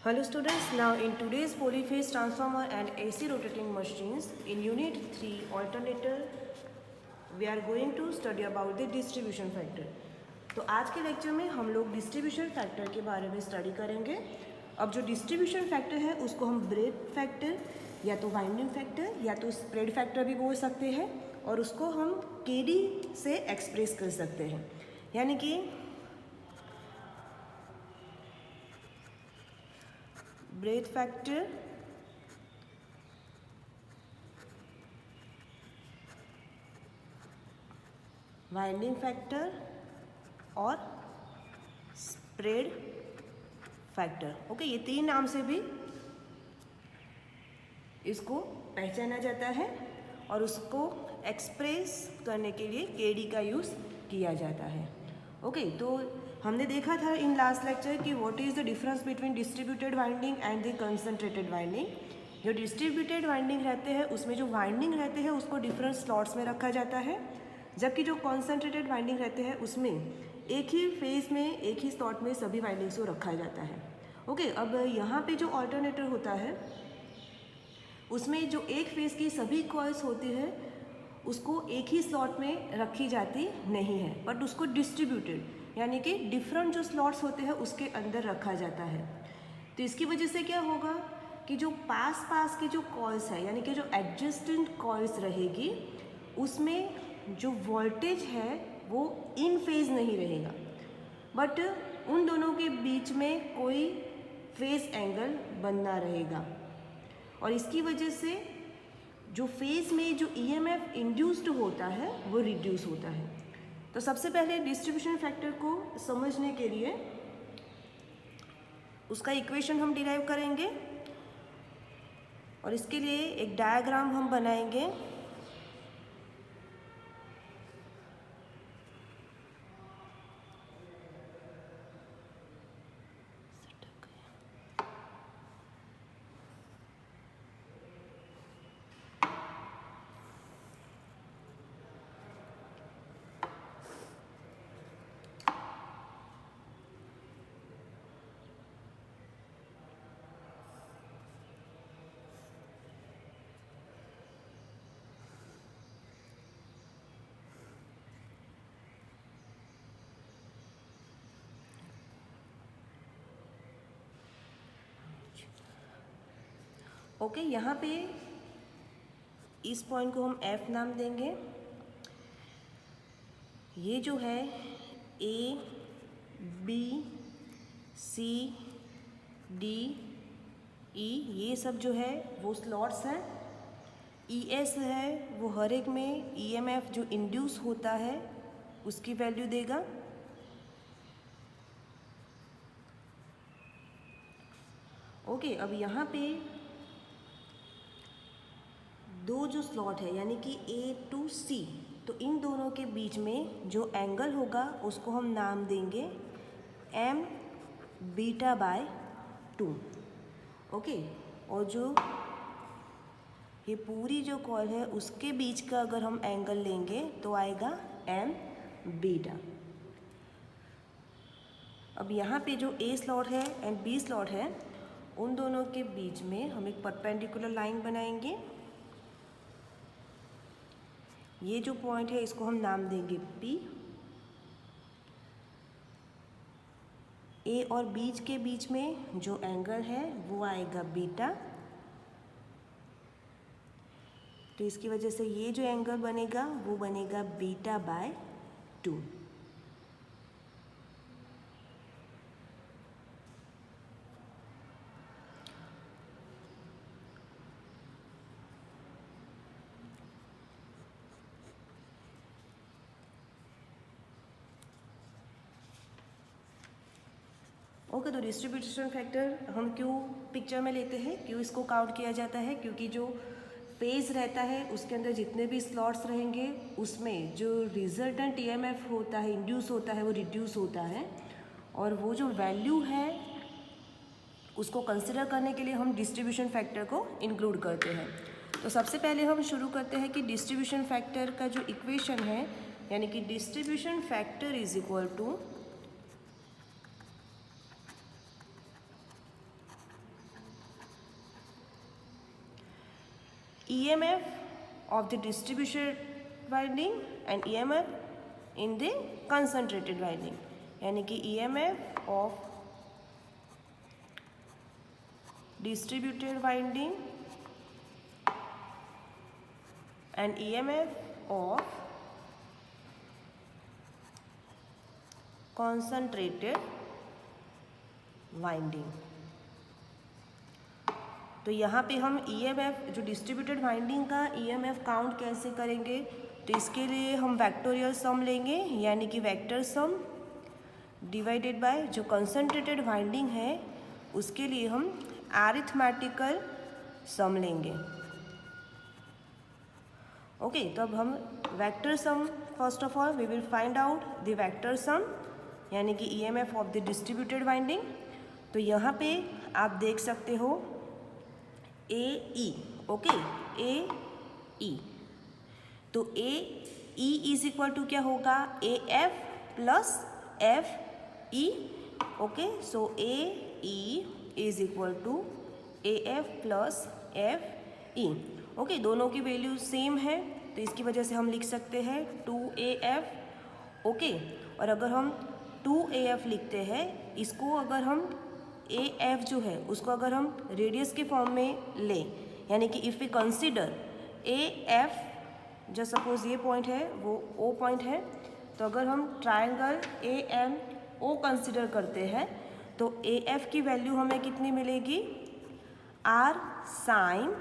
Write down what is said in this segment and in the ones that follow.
Hello students, now in today's polyphase transformer and AC rotating machines in unit 3 alternator we are going to study about the distribution factor. तो आज के lecture में हम लोग distribution factor के बारे में स्टडी करेंगे। अब जो डिस्ट्रीब्यूशन फैक्टर है उसको हम ब्रेथ फैक्टर या तो वाइंडिंग फैक्टर या तो स्प्रेड फैक्टर भी बोल सकते हैं और उसको हम केडी से एक्सप्रेस कर सकते हैं, यानी कि ब्रेथ फैक्टर, वाइंडिंग फैक्टर और स्प्रेड फैक्टर। ओके, ये तीन नाम से भी इसको पहचाना जाता है और उसको एक्सप्रेस करने के लिए केडी का यूज़ किया जाता है। ओके, तो हमने देखा था इन लास्ट लेक्चर कि what is the difference between distributed winding and the concentrated winding. जो डिस्ट्रीब्यूटेड वाइंडिंग रहते हैं उसमें जो वाइंडिंग रहते हैं उसको डिफरेंट स्लॉट्स में रखा जाता है, जबकि जो कंसंट्रेटेड वाइंडिंग रहते हैं उसमें एक ही फेज में एक ही स्लॉट में सभी वाइंडिंग्स को रखा जाता है। ओके, अब यहाँ पे जो ऑल्टरनेटर होता है उसमें जो एक फेज की सभी कॉइल्स होती है उसको एक ही स्लॉट में रखी जाती नहीं है, बट उसको डिस्ट्रीब्यूटेड यानी कि डिफरेंट जो स्लॉट्स होते हैं उसके अंदर रखा जाता है। तो इसकी वजह से क्या होगा कि जो पास की जो कॉइल्स है यानी कि जो एडजस्टेंट कॉइल्स रहेगी उसमें जो वोल्टेज है वो इन फेज नहीं रहेगा, बट उन दोनों के बीच में कोई फेज एंगल बनना रहेगा और इसकी वजह से जो फेज में जो ईएमएफ इंड्यूस्ड होता है वो रिड्यूस होता है। तो सबसे पहले डिस्ट्रीब्यूशन फैक्टर को समझने के लिए उसका इक्वेशन हम डिराइव करेंगे और इसके लिए एक डायग्राम हम बनाएंगे। ओके, यहाँ पे इस पॉइंट को हम F नाम देंगे। ये जो है A, B, C, D, E ये सब जो है वो स्लॉट्स हैं। ES है वो हर एक में EMF जो इंड्यूस होता है उसकी वैल्यू देगा। ओके, अब यहाँ पे दो जो स्लॉट है यानी कि A to C, तो इन दोनों के बीच में जो एंगल होगा उसको हम नाम देंगे M बीटा बाय 2। ओके, और जो ये पूरी जो कॉइल है उसके बीच का अगर हम एंगल लेंगे तो आएगा M बीटा। अब यहाँ पे जो A स्लॉट है एंड B स्लॉट है उन दोनों के बीच में हम एक परपेंडिकुलर लाइन बनाएंगे। ये जो पॉइंट है इसको हम नाम देंगे P। A और बीच के बीच में जो एंगल है वो आएगा बीटा। तो इसकी वजह से ये जो एंगल बनेगा वो बनेगा बीटा बाय 2। ओके, तो डिस्ट्रीब्यूशन फैक्टर हम क्यों पिक्चर में लेते हैं, क्यों इसको काउंट किया जाता है, क्योंकि जो फेज रहता है उसके अंदर जितने भी स्लॉट्स रहेंगे उसमें जो रिजल्टेंट ईएमएफ होता है इंड्यूस होता है वो रिड्यूस होता है और वो जो वैल्यू है उसको कंसिडर करने के लिए हम डिस्ट्रीब्यूशन फैक्टर को इंक्लूड करते हैं। तो सबसे पहले हम शुरू करते हैं कि डिस्ट्रीब्यूशन फैक्टर का जो इक्वेशन है यानी कि distribution factor is equal to EMF of the distributed winding and EMF in the concentrated winding, यानी कि EMF of distributed winding and EMF of concentrated winding। तो यहाँ पे हम EMF जो डिस्ट्रीब्यूटेड वाइंडिंग का EMF काउंट कैसे करेंगे, तो इसके लिए हम वेक्टोरियल सम लेंगे, यानी कि वेक्टर सम डिवाइडेड बाय जो कंसंट्रेटेड वाइंडिंग है उसके लिए हम अरिथमेटिकल सम लेंगे। ओके, तो अब हम vector sum first of all we will find out the vector sum, यानी कि EMF of the distributed winding. तो यहाँ पे आप देख सकते हो AE, ओके, AE। तो AE इज इक्वल टू क्या होगा, AF plus FE, okay. So AE is equal to AF plus FE, okay. दोनों की वैल्यू सेम है तो इसकी वजह से हम लिख सकते हैं 2AF, ओके। और अगर हम 2AF लिखते हैं, इसको अगर हम AF जो है उसको अगर हम रेडियस के फॉर्म में लें, यानी कि इफ़ वी कंसीडर AF, जो सपोज ये पॉइंट है वो O पॉइंट है, तो अगर हम ट्रायंगल AMO कंसीडर करते हैं तो AF की वैल्यू हमें कितनी मिलेगी, R sine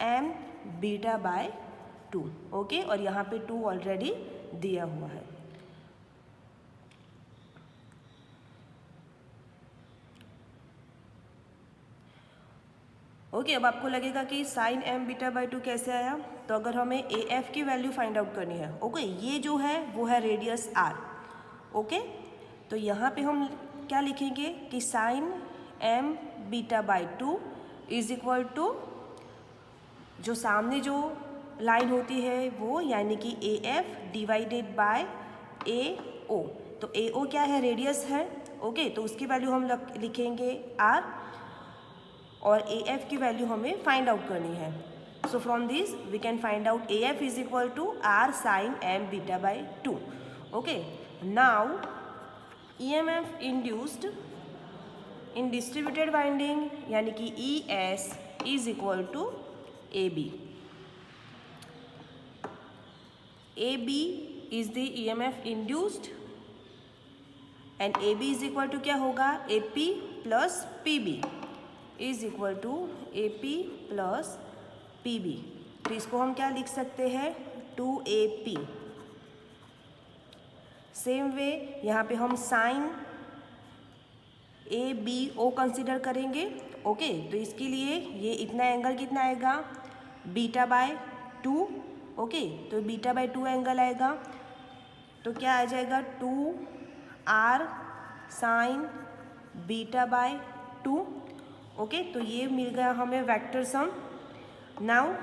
M beta by 2, okay. और यहाँ पे 2 ऑलरेडी दिया हुआ है। ओके, अब आपको लगेगा कि साइन M बीटा बाई 2 कैसे आया, तो अगर हमें AF की वैल्यू फाइंड आउट करनी है, ओके, ये जो है वो है रेडियस R, ओके। तो यहाँ पे हम क्या लिखेंगे कि sine M beta by 2 is equal to जो सामने जो लाइन होती है वो, यानी कि AF डिवाइडेड बाय AO। तो AO क्या है, रेडियस है, ओके। तो उसकी वैल्यू हम लिखेंगे R, और AF की वैल्यू हमें फाइंड आउट करनी है। So from this we can find out AF is equal to R sine M beta by 2, okay. Now EMF induced in distributed winding, यानी कि ES is equal to AB। AB is the EMF induced and AB is equal to क्या होगा, AP plus PB is equal to AP plus PB। तो इसको हम क्या लिख सकते हैं, 2AP। सेम वे यहाँ पे हम साइन ABO कंसिडर करेंगे, ओके। तो इसके लिए ये इतना एंगल कितना आएगा, बीटा बाय 2, ओके। तो बीटा बाय 2 एंगल आएगा, तो क्या आ जाएगा 2R sign beta by 2, okay. तो ये मिल गया हमें वेक्टर सम। नाउ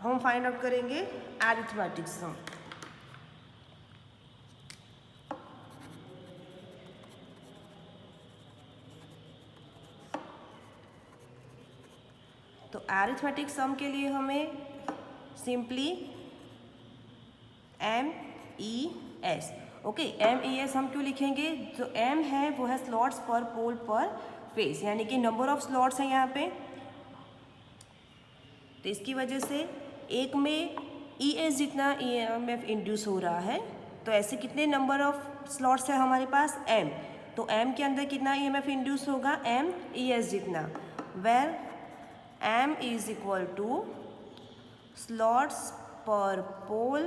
हम फाइंड आउट करेंगे अरिथमेटिक सम। तो अरिथमेटिक सम के लिए हमें सिंपली MES, ओके। MES हम क्यों लिखेंगे, जो M है वो है स्लॉट्स पर पोल पर फेस, यानी कि नंबर ऑफ स्लॉट्स हैं यहाँ पे। तो इसकी वजह से एक में ES जितना EMF इंड्यूस हो रहा है, तो ऐसे कितने नंबर ऑफ स्लॉट्स है हमारे पास, M। तो M के अंदर कितना EMF इंड्यूस होगा, M ES जितना, where M is equal to slots पर पोल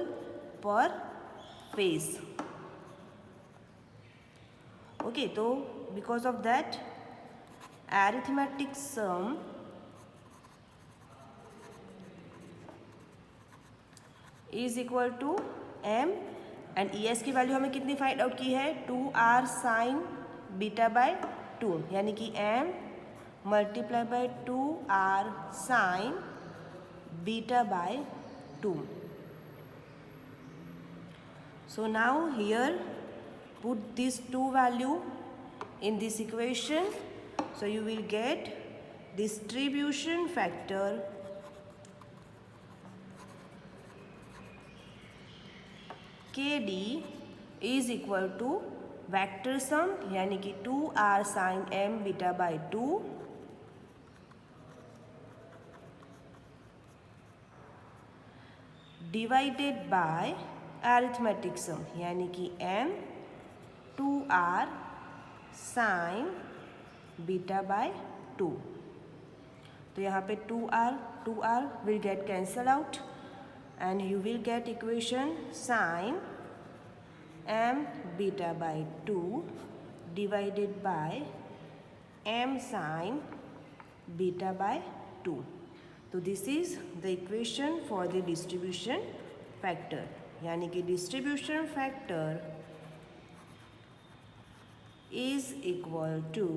पर फेस, ओके। तो because of that arithmetic sum is equal to M and ES की वैल्यू हमें कितनी फाइंड आउट की है, 2R साइन बीटा बाय 2, यानी कि M multiply by 2R sign beta by 2। So now here put these two value in this equation, so you will get distribution factor के d is equal to vector sum यानी कि 2r sine m beta by 2 divided by arithmetic sum यानी कि m 2r sign beta by 2। तो यहाँ पे 2r will get cancelled out and you will get equation sin m beta by 2 divided by m sin beta by 2. तो this is the equation for the distribution factor यानी कि distribution factor is equal to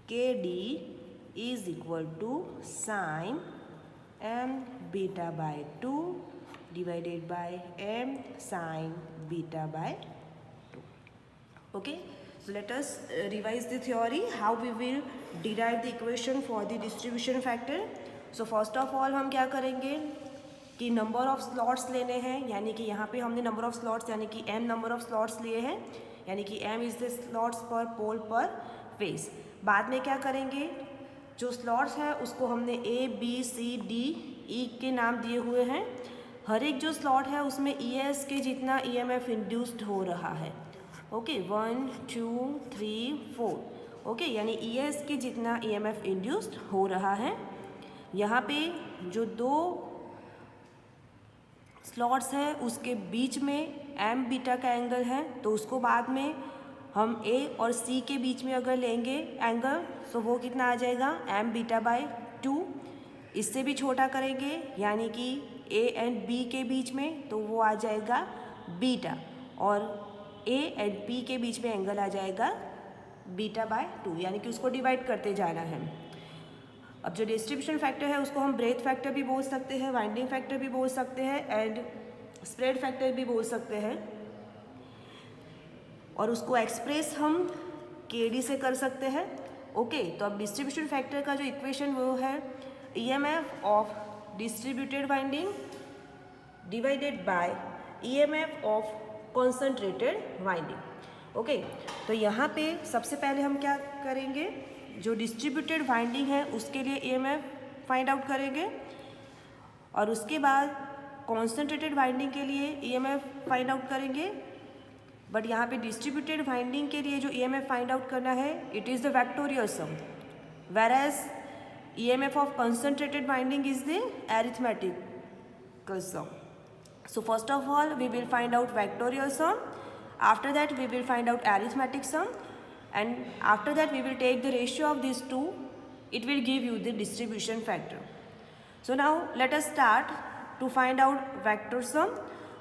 KD is equal to sin m beta by 2 divided by m sin beta by 2. Okay, so let us revise the theory how we will derive the equation for the distribution factor. So first of all हम क्या करेंगे कि number of slots लेने हैं यानी कि यहाँ पे हमने नंबर ऑफ स्लॉट्स यानी कि m नंबर ऑफ स्लॉट्स लिए हैं यानी कि m इज द स्लॉट्स पर पोल पर फेस। बाद में क्या करेंगे जो स्लॉट्स है उसको हमने A B C D E के नाम दिए हुए हैं। हर एक जो स्लॉट है उसमें ES के जितना EMF इंड्यूस्ड हो रहा है। ओके 1 2 3 4 ओके यानी ES के जितना EMF इंड्यूस्ड हो रहा है। यहाँ पे जो दो स्लॉट्स है उसके बीच में m बीटा का एंगल है तो उसको बाद में हम A और C के बीच में अगर लेंगे एंगल तो वो कितना आ जाएगा m बीटा बाई 2। इससे भी छोटा करेंगे यानी कि A एंड B के बीच में तो वो आ जाएगा बीटा और A एंड B के बीच में एंगल आ जाएगा बीटा बाय 2 यानी कि उसको डिवाइड करते जाना है। अब जो डिस्ट्रीब्यूशन फैक्टर है उसको हम ब्रेथ फैक्टर भी बोल सकते हैं, वाइंडिंग फैक्टर भी बोल सकते हैं एंड स्प्रेड फैक्टर भी बोल सकते हैं और उसको एक्सप्रेस हम KD से कर सकते हैं। ओके तो अब डिस्ट्रीब्यूशन फैक्टर का जो इक्वेशन वो है EMF of distributed winding divided by EMF of concentrated winding. Okay तो यहाँ पे सबसे पहले हम क्या करेंगे जो डिस्ट्रीब्यूटेड वाइंडिंग है उसके लिए EMF फाइंड आउट करेंगे और उसके बाद कॉन्सेंट्रेटेड वाइंडिंग के लिए EMF फाइंड आउट करेंगे। बट यहाँ पे डिस्ट्रीब्यूटेड वाइंडिंग के लिए जो EMF फाइंड आउट करना है it is the vectorial sum whereas EMF of concentrated winding is the arithmetical sum. So first of all we will find out vectorial sum, after that we will find out arithmetic sum and after that we will take the ratio of these two, it will give you the distribution factor. So now let us start to find out vector sum.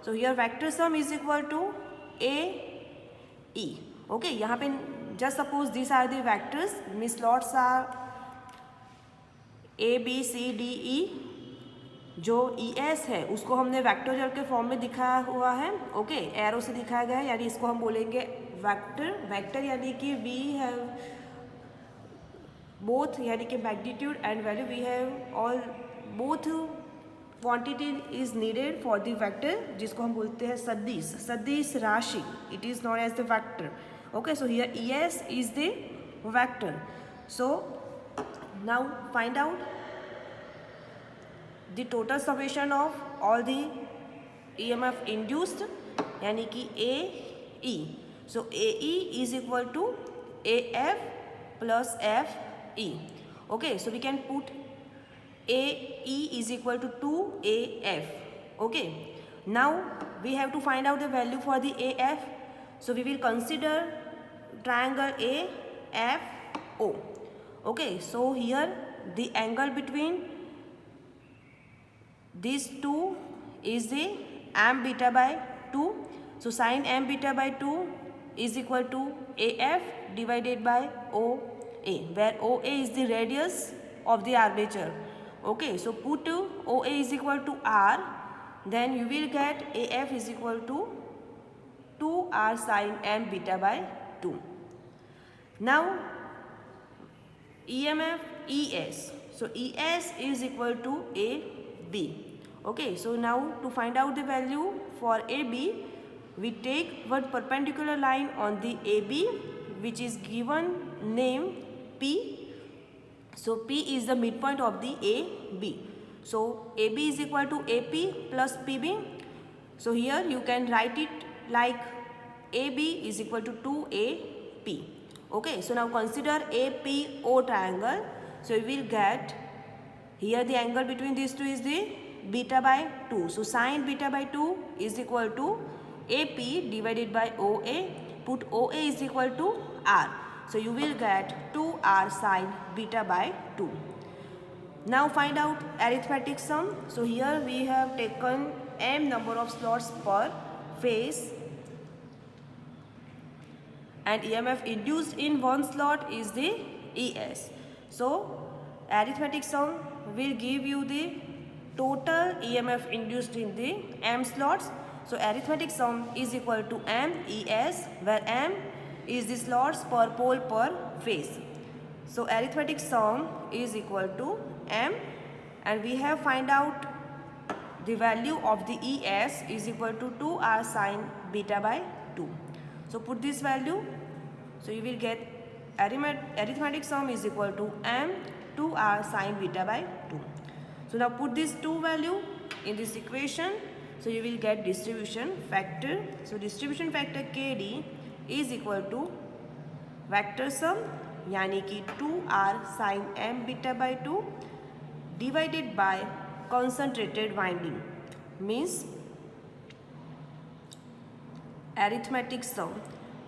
So here vector sum is equal to AE. Okay, यहाँ पे just suppose these are the vectors, means slots are A B C D E। जो ES है उसको हमने vectorial के form में दिखाया हुआ है। ओके एरो से दिखाया गया है यानी इसको हम बोलेंगे वेक्टर यानी कि वी हैव बोथ यानी कि magnitude and value we have all both quantity is needed for the vector जिसको हम बोलते हैं सदिश राशि, it is known as the vector. Okay so here ES is the vector. So now find out the total summation of all the EMF induced यानी कि AE. So AE is equal to AF plus FE. Okay, so we can put AE is equal to 2AF. Okay, now we have to find out the value for the AF. So we will consider triangle AFO. Okay, so here the angle between these two is the m beta by 2. So sin m beta by 2 is equal to AF divided by OA, where OA is the radius of the armature. Okay, so put OA is equal to R, then you will get AF is equal to 2R sin m beta by 2. Now EMF ES. So ES is equal to AB. Okay, so now to find out the value for AB, we take one perpendicular line on the AB which is given name P. So P is the midpoint of the AB. So AB is equal to AP plus PB. So here you can write it like AB is equal to 2AP. Okay, so now consider APO triangle. So you will get here the angle between these two is the beta by 2. So sine beta by 2 is equal to AP divided by OA. Put OA is equal to R. So you will get 2R sine beta by 2. Now find out arithmetic sum. So here we have taken m number of slots per phase and EMF induced in one slot is the ES. So arithmetic sum will give you the total EMF induced in the m slots. So arithmetic sum is equal to m ES, where m is the slots per pole per phase. So arithmetic sum is equal to m, and we have find out the value of the ES is equal to 2R sine beta by 2. So put this value. So you will get arithmetic sum is equal to m 2R sine beta by 2. So now put these two value in this equation. So you will get distribution factor. So distribution factor KD is equal to vector sum यानी कि 2R sin m beta by 2 divided by concentrated winding means arithmetic sum,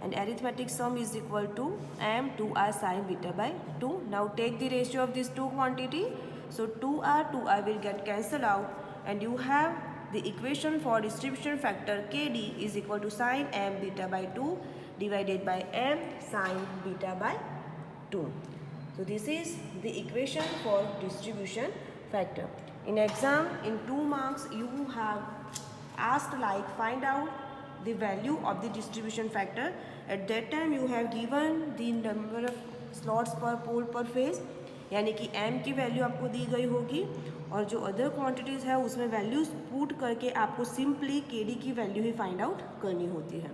and arithmetic sum is equal to m 2R sin beta by 2. Now take the ratio of these two quantity. So 2R will get cancelled out, and you have the equation for distribution factor KD is equal to sin m beta by 2 divided by m sin beta by 2. So this is the equation for distribution factor. In exam, in 2 marks, you have asked like find out the value of the distribution factor. At that time you have given the number of slots per pole per phase, यानी कि m की value आपको दी गई होगी, और जो other quantities है उसमें वैल्यूज पुट करके आपको सिंपली KD की वैल्यू ही फाइंड आउट करनी होती है.